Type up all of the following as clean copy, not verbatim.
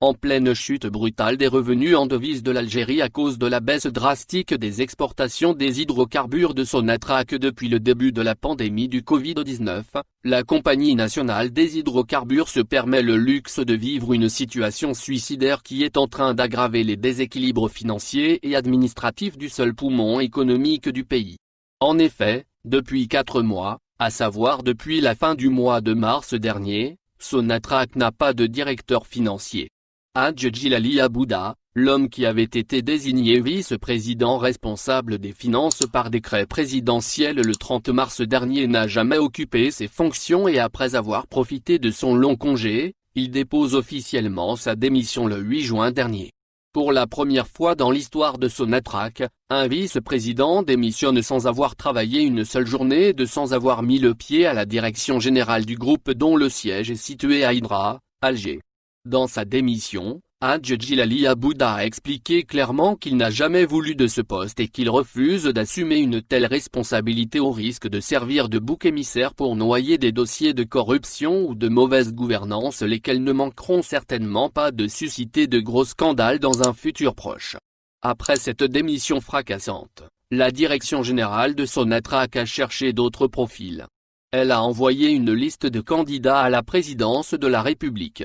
En pleine chute brutale des revenus en devises de l'Algérie à cause de la baisse drastique des exportations des hydrocarbures de Sonatrach depuis le début de la pandémie du Covid-19, la Compagnie nationale des hydrocarbures se permet le luxe de vivre une situation suicidaire qui est en train d'aggraver les déséquilibres financiers et administratifs du seul poumon économique du pays. En effet, depuis 4 mois, à savoir depuis la fin du mois de mars dernier, Sonatrach n'a pas de directeur financier. Hadj Djilali Abouda, l'homme qui avait été désigné vice-président responsable des finances par décret présidentiel le 30 mars dernier, n'a jamais occupé ses fonctions et après avoir profité de son long congé, il dépose officiellement sa démission le 8 juin dernier. Pour la première fois dans l'histoire de Sonatrach, un vice-président démissionne sans avoir travaillé une seule journée et sans avoir mis le pied à la direction générale du groupe dont le siège est situé à Hydra, Alger. Dans sa démission, Hadj Djilali Abouda a expliqué clairement qu'il n'a jamais voulu de ce poste et qu'il refuse d'assumer une telle responsabilité au risque de servir de bouc émissaire pour noyer des dossiers de corruption ou de mauvaise gouvernance, lesquels ne manqueront certainement pas de susciter de gros scandales dans un futur proche. Après cette démission fracassante, la direction générale de Sonatrach a cherché d'autres profils. Elle a envoyé une liste de candidats à la présidence de la République.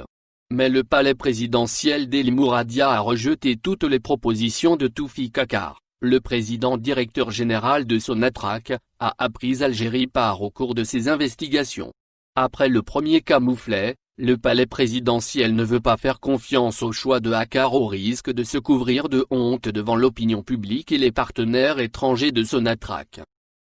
Mais le palais présidentiel d'El Mouradia a rejeté toutes les propositions de Toufi Kakar, le président directeur général de Sonatrach, a appris Algérie part au cours de ses investigations. Après le premier camouflet, le palais présidentiel ne veut pas faire confiance au choix de Kakar au risque de se couvrir de honte devant l'opinion publique et les partenaires étrangers de Sonatrach.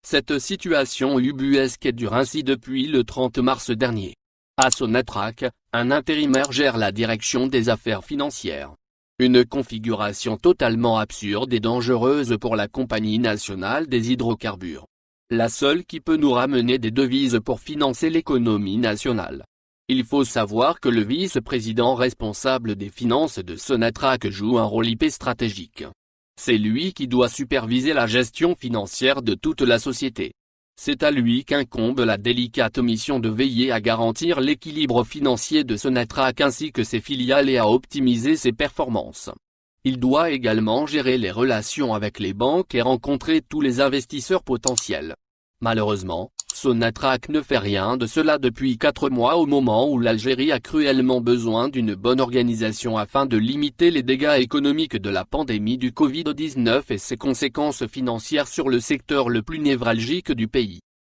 Cette situation ubuesque dure ainsi depuis le 30 mars dernier. À Sonatrach, un intérimaire gère la direction des affaires financières. Une configuration totalement absurde et dangereuse pour la Compagnie nationale des hydrocarbures. La seule qui peut nous ramener des devises pour financer l'économie nationale. Il faut savoir que le vice-président responsable des finances de Sonatrach joue un rôle hyper stratégique. C'est lui qui doit superviser la gestion financière de toute la société. C'est à lui qu'incombe la délicate mission de veiller à garantir l'équilibre financier de Sonatrach ainsi que ses filiales et à optimiser ses performances. Il doit également gérer les relations avec les banques et rencontrer tous les investisseurs potentiels. Malheureusement, Sonatrach ne fait rien de cela depuis 4 mois au moment où l'Algérie a cruellement besoin d'une bonne organisation afin de limiter les dégâts économiques de la pandémie du Covid-19 et ses conséquences financières sur le secteur le plus névralgique du pays.